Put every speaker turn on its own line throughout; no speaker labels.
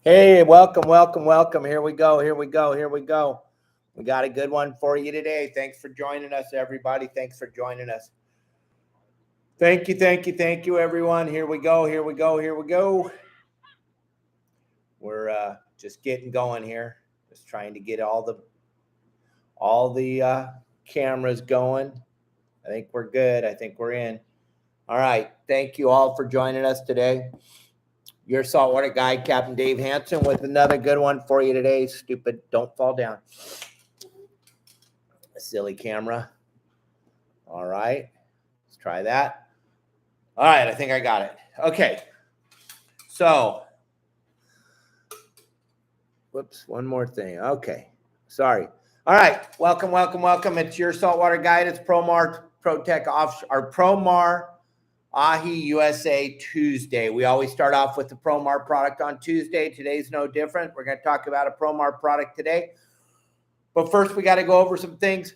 Hey, welcome, welcome, welcome. Here we go. Here we go. Here we go. We got a good one for you today. Thanks for joining us, everybody. Thanks for joining us. Thank you, thank you, thank you, everyone. Here we go. Here we go. Here we go. We're just getting going here. Just trying to get all the cameras going. I think we're good. I think we're in. All right. Thank you all for joining us today. Your saltwater guide, Captain Dave Hansen, with another good one for you today. Stupid, don't fall down. Silly camera. All right. Let's try that. All right. I think I got it. Okay. So, whoops, one more thing. Okay. Sorry. All right. Welcome, welcome, welcome. It's your saltwater guide. It's Promar ProTech Offshore, or Promar Ahi USA Tuesday. We always start off with the Promar product on Tuesday. Today's no different. We're going to talk about a Promar product today. But first, we got to go over some things.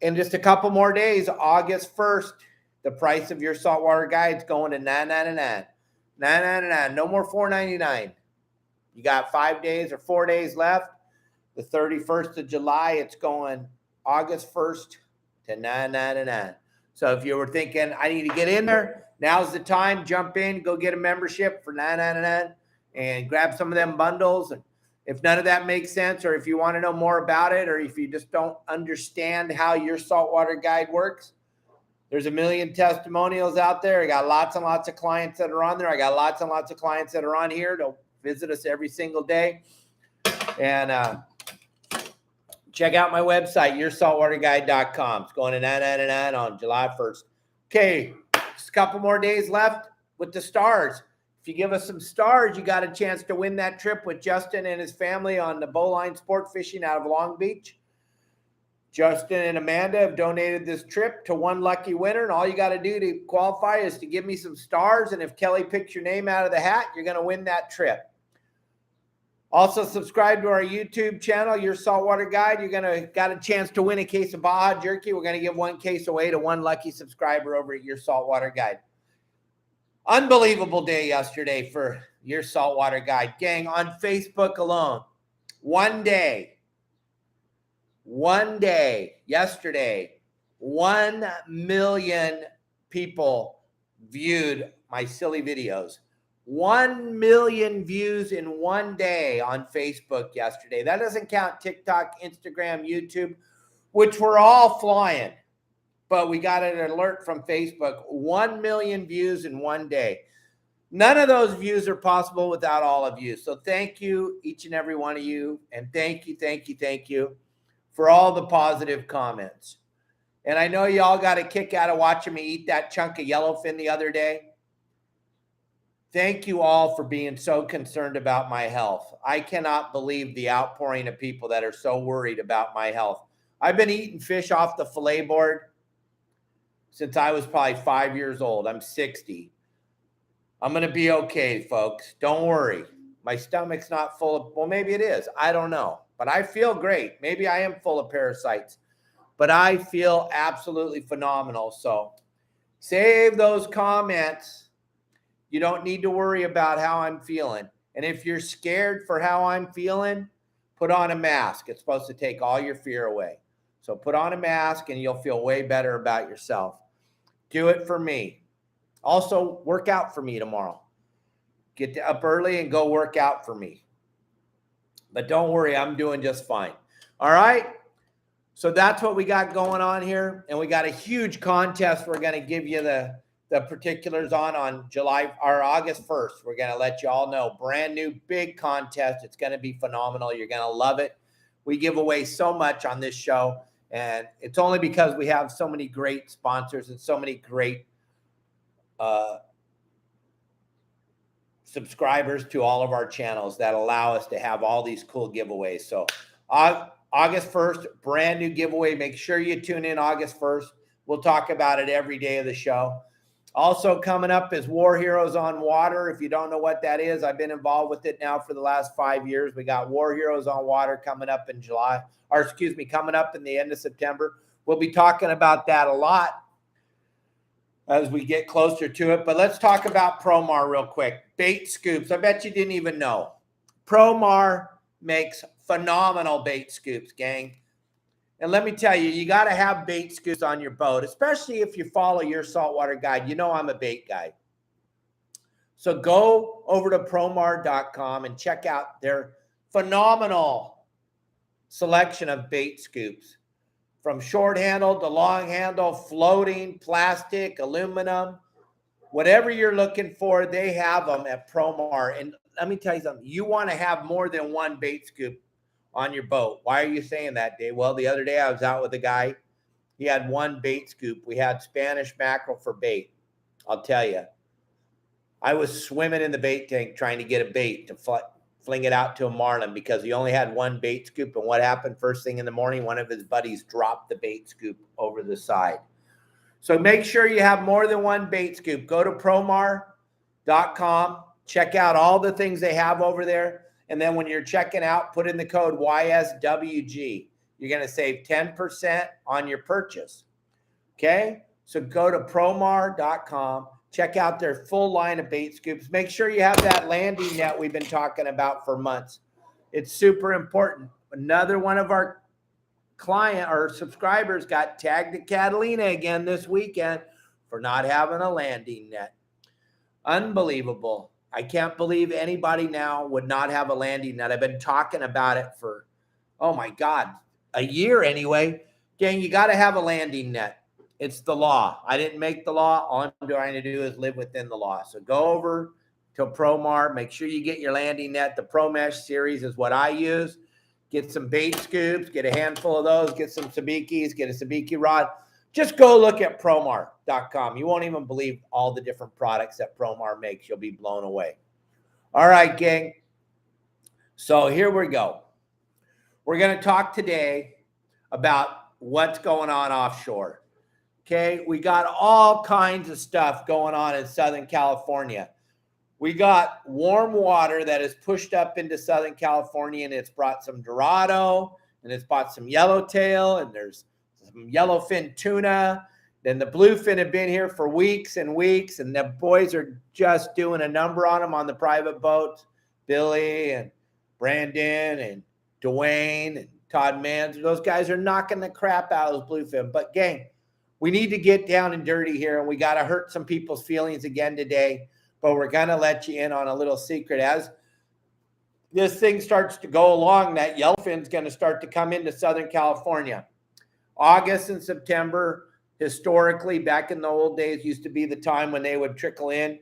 In just a couple more days, August 1st, the price of your saltwater guide is going to $9.99. $9.99. No more $4.99. You got 5 days or 4 days left. The 31st of July, it's going August 1st to $9.99. So if you were thinking, I need to get in there, now's the time. Jump in, go get a membership for $9.99 and grab some of them bundles. And if none of that makes sense, or if you want to know more about it, or if you just don't understand how your saltwater guide works, there's a million testimonials out there. I got lots and lots of clients that are on there. I got lots and lots of clients that are on here to visit us every single day. And check out my website, yoursaltwaterguide.com. It's going to $9.99 on July 1st. Okay, just a couple more days left with the stars. If you give us some stars, you got a chance to win that trip with Justin and his family on the Bowline Sport Fishing out of Long Beach. Justin and Amanda have donated this trip to one lucky winner, and all you got to do to qualify is to give me some stars, and if Kelly picks your name out of the hat, you're going to win that trip. Also, subscribe to our YouTube channel, Your Saltwater Guide. You're going to got a chance to win a case of Baja Jerky. We're going to give one case away to one lucky subscriber over at Your Saltwater Guide. Unbelievable day yesterday for Your Saltwater Guide. Gang, on Facebook alone, one day, yesterday, 1 million people viewed my silly videos. 1 million views in one day on Facebook yesterday. That doesn't count TikTok, Instagram, YouTube, which were all flying. But we got an alert from Facebook. 1 million views in one day. None of those views are possible without all of you. So thank you, each and every one of you. And thank you for all the positive comments. And I know y'all got a kick out of watching me eat that chunk of yellowfin the other day. Thank you all for being so concerned about my health. I cannot believe the outpouring of people that are so worried about my health. I've been eating fish off the fillet board since I was probably 5 years old. I'm 60. I'm going to be okay, folks. Don't worry. My stomach's not full of, well, maybe it is. I don't know. But I feel great. Maybe I am full of parasites. But I feel absolutely phenomenal. So save those comments. You don't need to worry about how I'm feeling. And if you're scared for how I'm feeling, put on a mask. It's supposed to take all your fear away. So put on a mask and you'll feel way better about yourself. Do it for me. Also, work out for me tomorrow. Get up early and go work out for me. But don't worry, I'm doing just fine. All right? So that's what we got going on here. And we got a huge contest we're going to give you the particulars on July or August 1st. We're going to let you all know. Brand new big contest. It's going to be phenomenal. You're going to love it. We give away so much on this show, and it's only because we have so many great sponsors and so many great subscribers to all of our channels that allow us to have all these cool giveaways. So August 1st, brand new giveaway. Make sure you tune in August 1st. We'll talk about it every day of the show. Also coming up is War Heroes on Water. If you don't know what that is, I've been involved with it now for the last 5 years. We got War Heroes on Water coming up in coming up in the end of September. We'll be talking about that a lot as we get closer to it. But let's talk about Promar real quick. Bait scoops. I bet you didn't even know. Promar makes phenomenal bait scoops, gang. And let me tell you, you got to have bait scoops on your boat, especially if you follow your saltwater guide. You know I'm a bait guy. So go over to promar.com and check out their phenomenal selection of bait scoops, from short handle to long handle, floating, plastic, aluminum, whatever you're looking for, they have them at Promar. And let me tell you something, you want to have more than one bait scoop on your boat. Why are you saying that, Dave? Well, the other day I was out with a guy. He had one bait scoop. We had Spanish mackerel for bait. I'll tell you, I was swimming in the bait tank trying to get a bait to fling it out to a marlin because he only had one bait scoop. And what happened first thing in the morning? One of his buddies dropped the bait scoop over the side. So make sure you have more than one bait scoop. Go to promar.com. Check out all the things they have over there. And then when you're checking out, put in the code YSWG. You're going to save 10% on your purchase. Okay? So go to promar.com. Check out their full line of bait scoops. Make sure you have that landing net we've been talking about for months. It's super important. Another one of our client or subscribers got tagged at Catalina again this weekend for not having a landing net. Unbelievable. I can't believe anybody now would not have a landing net. I've been talking about it for, oh my God, a year anyway. Gang, you got to have a landing net. It's the law. I didn't make the law. All I'm trying to do is live within the law. So go over to Promar. Make sure you get your landing net. The Pro Mesh series is what I use. Get some bait scoops. Get a handful of those. Get some sabikis. Get a sabiki rod. Just go look at promar.com. You won't even believe all the different products that Promar makes. You'll be blown away. All right, gang. So here we go. We're going to talk today about what's going on offshore. Okay, we got all kinds of stuff going on in Southern California. We got warm water that is pushed up into Southern California, and it's brought some Dorado, and it's brought some yellowtail, and there's some yellowfin tuna. Then the bluefin have been here for weeks and weeks, and the boys are just doing a number on them on the private boats. Billy and Brandon and Dwayne and Todd Mans, those guys are knocking the crap out of those bluefin. But gang, we need to get down and dirty here, and we got to hurt some people's feelings again today. But we're going to let you in on a little secret. As this thing starts to go along, that yellowfin's going to start to come into Southern California. August and September, historically, back in the old days, used to be the time when they would trickle in.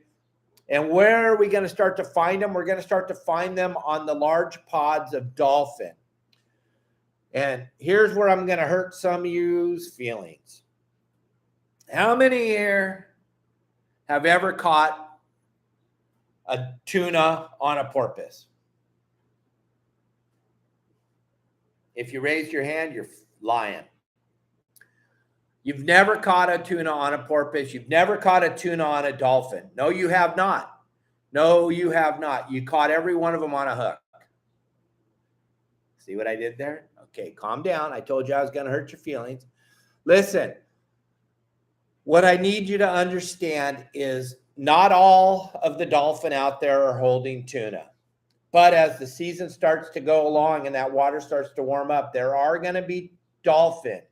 And where are we going to start to find them? We're going to start to find them on the large pods of dolphin. And here's where I'm going to hurt some of you's feelings. How many here have ever caught a tuna on a porpoise? If you raise your hand, you're lying. You've never caught a tuna on a porpoise. You've never caught a tuna on a dolphin. No, you have not. No, you have not. You caught every one of them on a hook. See what I did there? Okay, calm down. I told you I was going to hurt your feelings. Listen. What I need you to understand is not all of the dolphin out there are holding tuna. But as the season starts to go along and that water starts to warm up, there are going to be dolphin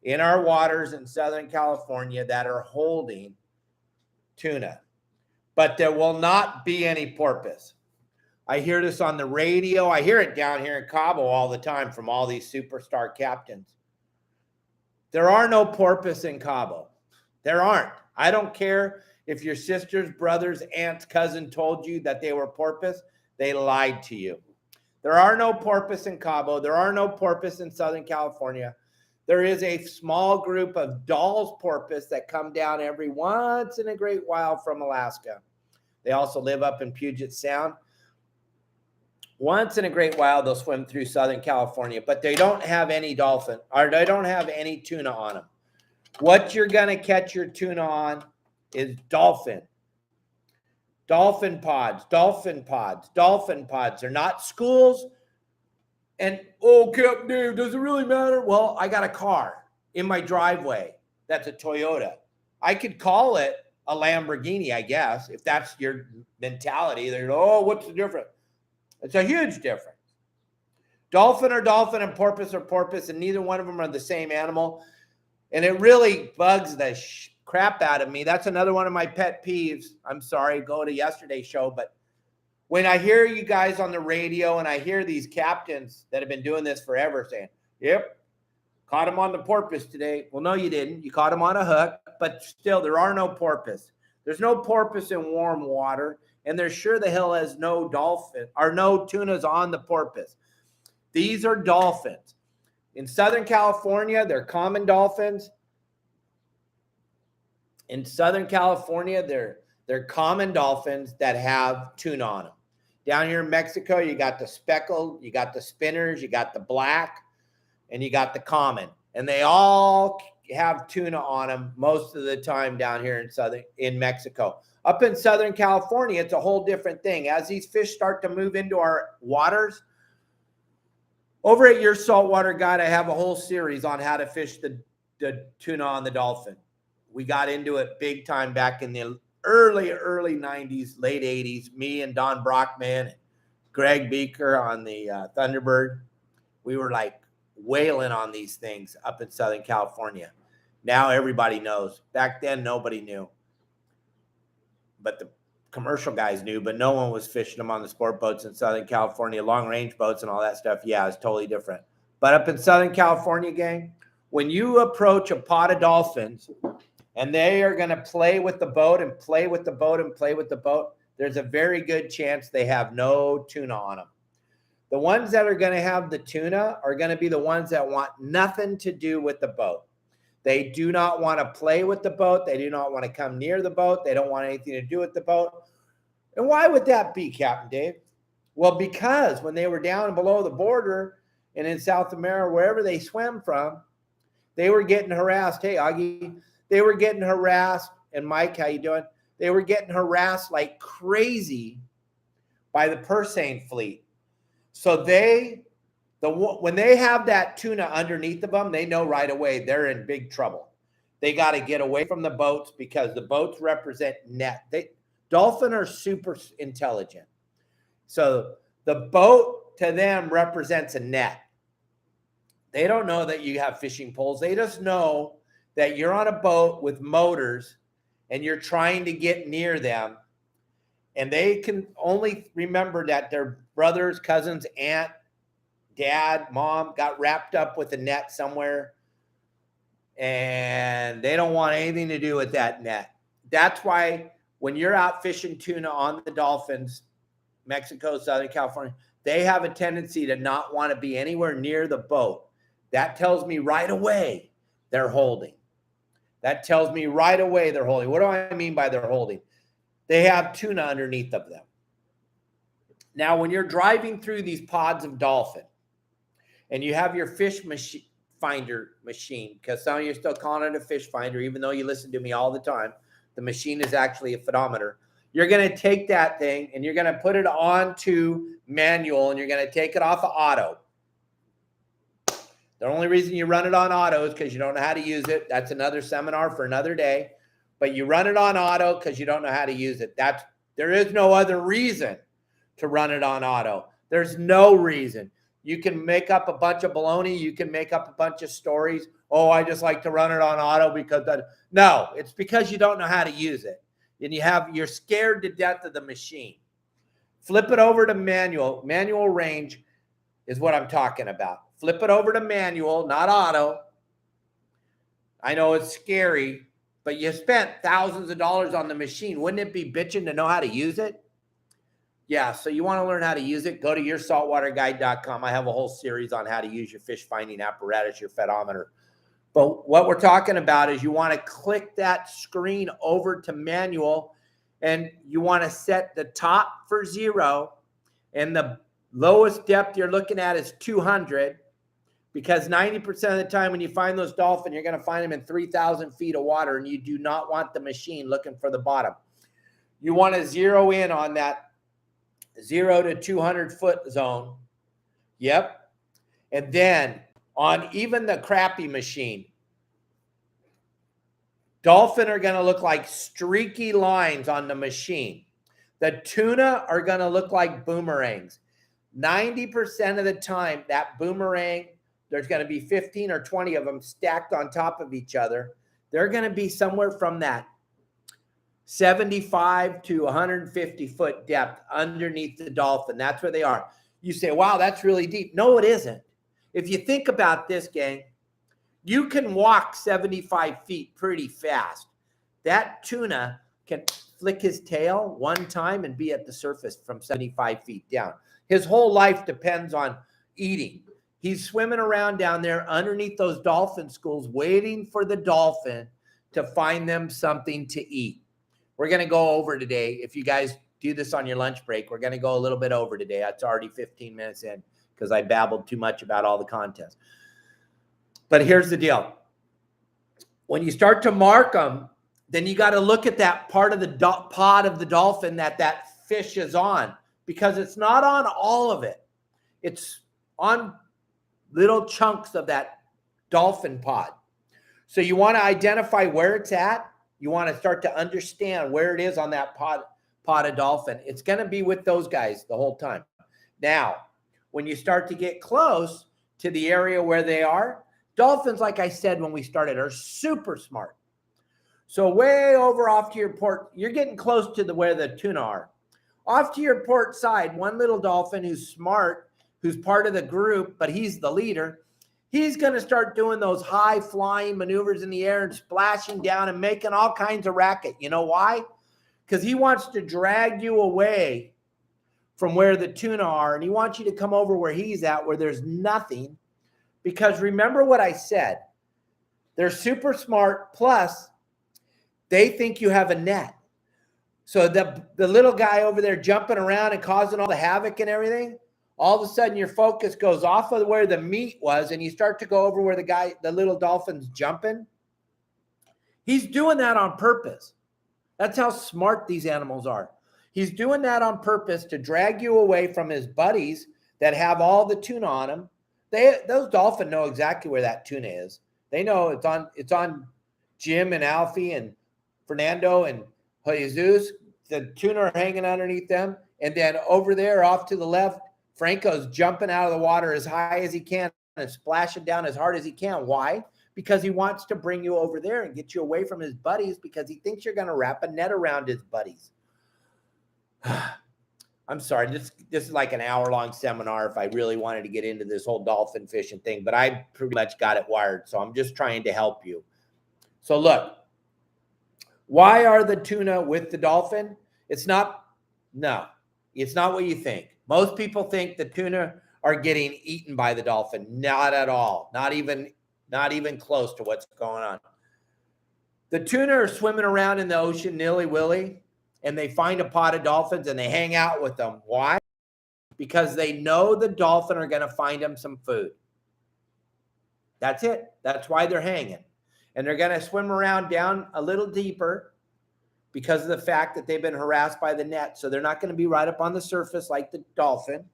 in our waters in Southern California that are holding tuna. But there will not be any porpoise. I hear this on the radio. I hear it down here in Cabo all the time from all these superstar captains. There are no porpoise in Cabo. There aren't. I don't care if your sisters, brothers, aunts, cousin told you that they were porpoise. They lied to you. There are no porpoise in Cabo. There are no porpoise in Southern California. There is a small group of Dall's porpoise that come down every once in a great while from Alaska. They also live up in Puget Sound. Once in a great while, they'll swim through Southern California, but they don't have any dolphin, or they don't have any tuna on them. What you're going to catch your tuna on is dolphin. Dolphin pods, dolphin pods, dolphin pods. They're not schools. And, oh, Captain Dave, does it really matter? Well, I got a car in my driveway. That's a Toyota. I could call it a Lamborghini, I guess, if that's your mentality. They're, oh, what's the difference? It's a huge difference. Dolphin are dolphin and porpoise are porpoise, and neither one of them are the same animal. And it really bugs the crap out of me. That's another one of my pet peeves. I'm sorry, go to yesterday's show, but when I hear you guys on the radio and I hear these captains that have been doing this forever saying, yep, caught him on the porpoise today. Well, no, you didn't. You caught him on a hook, but still, there are no porpoise. There's no porpoise in warm water, and there sure the hell has no dolphin or no tunas on the porpoise. These are dolphins. In Southern California, they're common dolphins. In Southern California, they're common dolphins that have tuna on them. Down here in Mexico, you got the speckled, you got the spinners, you got the black, and you got the common. And they all have tuna on them most of the time down here in Mexico. Up in Southern California, it's a whole different thing. As these fish start to move into our waters, over at Your Saltwater Guide, I have a whole series on how to fish the tuna on the dolphin. We got into it big time back in the early 90s, late 80s. Me and Don Brockman and Greg Beaker on the Thunderbird. We were like whaling on these things up in Southern California. Now everybody knows. Back then, nobody knew. But the commercial guys knew, but no one was fishing them on the sport boats in Southern California, long range boats and all that stuff. Yeah, it's totally different. But up in Southern California, gang, when you approach a pod of dolphins and they are going to play with the boat and play with the boat and play with the boat, there's a very good chance they have no tuna on them. The ones that are going to have the tuna are going to be the ones that want nothing to do with the boat. They do not want to play with the boat. They do not want to come near the boat. They don't want anything to do with the boat. And why would that be, Captain Dave? Well, because when they were down below the border and in South America, wherever they swam from, they were getting harassed. Hey, Augie, they were getting harassed. And Mike, how you doing? They were getting harassed like crazy by the Persane fleet. So when they have that tuna underneath of them, they know right away they're in big trouble. They got to get away from the boats because the boats represent net. Dolphin are super intelligent. So the boat to them represents a net. They don't know that you have fishing poles. They just know that you're on a boat with motors and you're trying to get near them. And they can only remember that their brothers, cousins, aunt, dad, mom got wrapped up with a net somewhere. And they don't want anything to do with that net. That's why when you're out fishing tuna on the dolphins, Mexico, Southern California, they have a tendency to not want to be anywhere near the boat. That tells me right away they're holding. That tells me right away they're holding. What do I mean by they're holding? They have tuna underneath of them. Now, when you're driving through these pods of dolphin and you have your fish finder machine, because some of you are still calling it a fish finder, even though you listen to me all the time, the machine is actually a photometer. You're going to take that thing and you're going to put it onto manual and you're going to take it off of auto. The only reason you run it on auto is because you don't know how to use it. That's another seminar for another day. But you run it on auto because you don't know how to use it. There is no other reason to run it on auto. There's no reason. You can make up a bunch of baloney. You can make up a bunch of stories. Oh, I just like to run it on auto because that. No, it's because you don't know how to use it. And you're scared to death of the machine. Flip it over to manual. Manual range is what I'm talking about. Flip it over to manual, not auto. I know it's scary, but you spent thousands of dollars on the machine. Wouldn't it be bitching to know how to use it? Yeah, so you want to learn how to use it? Go to yoursaltwaterguide.com. I have a whole series on how to use your fish finding apparatus, your photometer. But what we're talking about is you want to click that screen over to manual, and you want to set the top for 0, and the lowest depth you're looking at is 200, because 90% of the time when you find those dolphins, you're going to find them in 3,000 feet of water, and you do not want the machine looking for the bottom. You want to zero in on that 0 to 200 foot zone. Yep. And then on even the crappy machine, dolphin are going to look like streaky lines on the machine. The tuna are going to look like boomerangs. 90% of the time, that boomerang, there's going to be 15 or 20 of them stacked on top of each other. They're going to be somewhere from that 75 to 150 foot depth underneath the dolphin. That's where they are. You say, wow, that's really deep. No, it isn't. If you think about this, gang, you can walk 75 feet pretty fast. That tuna can flick his tail one time and be at the surface from 75 feet down. His whole life depends on eating. He's swimming around down there underneath those dolphin schools, waiting for the dolphin to find them something to eat. We're going to go over today. If you guys do this on your lunch break, we're going to go a little bit over today. It's already 15 minutes in because I babbled too much about all the contests. But here's the deal. When you start to mark them, then you got to look at that part of the pod of the dolphin that fish is on, because it's not on all of it. It's on little chunks of that dolphin pod. So you want to identify where it's at. You want to start to understand where it is on that pod of dolphin. It's going to be with those guys the whole time. Now, when you start to get close to the area where they are, dolphins, like I said when we started, are super smart. So way over off to your port, you're getting close to where the tuna are. Off to your port side, one little dolphin who's smart, who's part of the group, but he's the leader, he's going to start doing those high flying maneuvers in the air and splashing down and making all kinds of racket. You know why? Because he wants to drag you away from where the tuna are, and he wants you to come over where he's at, where there's nothing. Because remember what I said, they're super smart, plus they think you have a net. So the little guy over there jumping around and causing all the havoc and everything, all of a sudden your focus goes off of where the meat was and you start to go over where the little dolphin's jumping. He's doing that on purpose. That's how smart these animals are. He's doing that on purpose to drag you away from his buddies that have all the tuna on them. Those dolphins know exactly where that tuna is. They know it's on Jim and Alfie and Fernando and Jesus. The tuna are hanging underneath them. And then over there off to the left, Franco's jumping out of the water as high as he can and splashing down as hard as he can. Why? Because he wants to bring you over there and get you away from his buddies, because he thinks you're going to wrap a net around his buddies. I'm sorry, this is like an hour-long seminar if I really wanted to get into this whole dolphin fishing thing, but I pretty much got it wired, so I'm just trying to help you. So look, why are the tuna with the dolphin? It's not what you think. Most people think the tuna are getting eaten by the dolphin. Not at all. Not even close to what's going on. The tuna are swimming around in the ocean nilly-willy, and they find a pod of dolphins and they hang out with them. Why? Because they know the dolphin are going to find them some food. That's it. That's why they're hanging. And they're going to swim around down a little deeper because of the fact that they've been harassed by the net. So they're not going to be right up on the surface like the dolphin.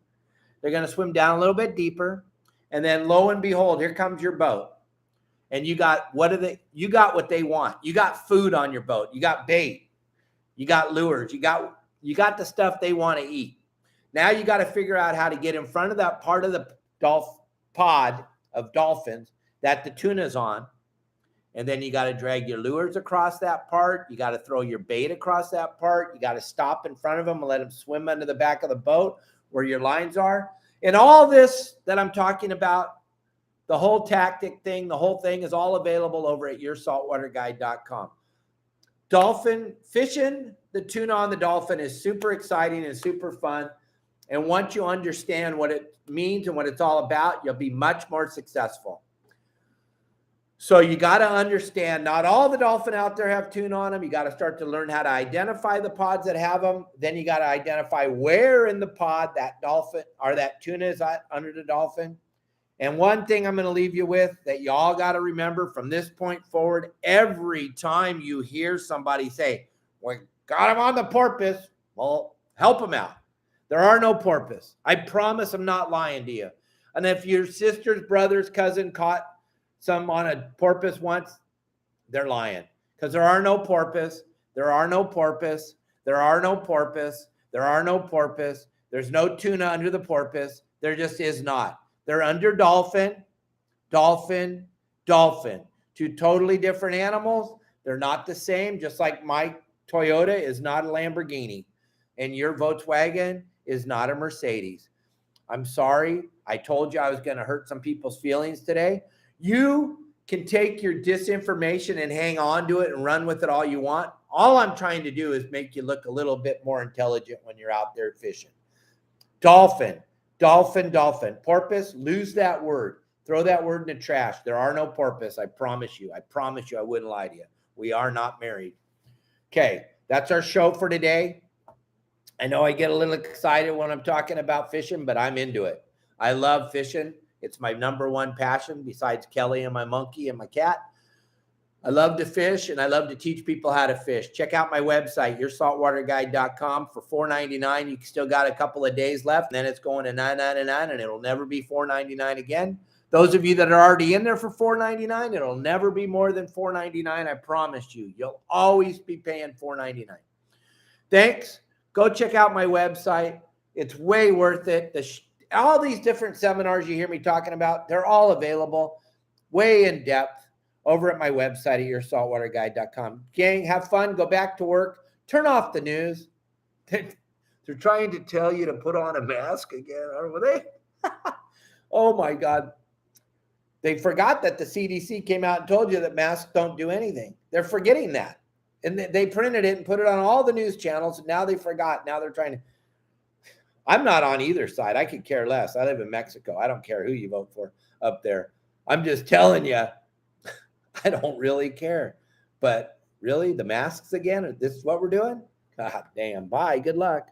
They're going to swim down a little bit deeper. And then lo and behold, here comes your boat. And you got what they want. You got food on your boat. You got bait. You got lures. You got the stuff they want to eat. Now you got to figure out how to get in front of that part of the pod of dolphins that the tuna's on. And then you got to drag your lures across that part. You got to throw your bait across that part. You got to stop in front of them and let them swim under the back of the boat where your lines are. And all this that I'm talking about, the whole tactic thing, the whole thing is all available over at yoursaltwaterguide.com. Dolphin fishing, the tuna on the dolphin is super exciting and super fun. And once you understand what it means and what it's all about, you'll be much more successful. So you got to understand, not all the dolphin out there have tuna on them. You got to start to learn how to identify the pods that have them. Then you got to identify where in the pod that dolphin or that tuna is at under the dolphin. And one thing I'm going to leave you with that you all got to remember from this point forward, every time you hear somebody say, we got him on the porpoise, well, help him out. There are no porpoise. I promise I'm not lying to you. And if your sister's brother's cousin caught some on a porpoise once, they're lying. Because there are no porpoise. There are no porpoise. There are no porpoise. There are no porpoise. There's no tuna under the porpoise. There just is not. They're under dolphin, dolphin, dolphin. Two totally different animals. They're not the same, just like my Toyota is not a Lamborghini and your Volkswagen is not a Mercedes. I'm sorry. I told you I was going to hurt some people's feelings today. You can take your disinformation and hang on to it and run with it all you want. All I'm trying to do is make you look a little bit more intelligent when you're out there fishing. Dolphin, dolphin, dolphin. Porpoise, lose that word. Throw that word in the trash. There are no porpoise. I promise you. I promise you I wouldn't lie to you. We are not married. Okay, that's our show for today. I know I get a little excited when I'm talking about fishing, but I'm into it. I love fishing. It's my number one passion besides Kelly and my monkey and my cat. I love to fish and I love to teach people how to fish. Check out my website, yoursaltwaterguide.com for $4.99. You still got a couple of days left, and then it's going to $9.99 and it'll never be $4.99 again. Those of you that are already in there for $4.99, it'll never be more than $4.99. I promise you. You'll always be paying $4.99. Thanks. Go check out my website. It's way worth it. All these different seminars you hear me talking about, they're all available, way in depth, over at my website at yoursaltwaterguide.com. Gang, have fun. Go back to work. Turn off the news. They're trying to tell you to put on a mask again, aren't they? Oh, my God. They forgot that the CDC came out and told you that masks don't do anything. They're forgetting that. And they printed it and put it on all the news channels. And now they forgot. Now they're trying to. I'm not on either side. I could care less. I live in Mexico. I don't care who you vote for up there. I'm just telling you, I don't really care. But really, the masks again? This is what we're doing? God damn. Bye. Good luck.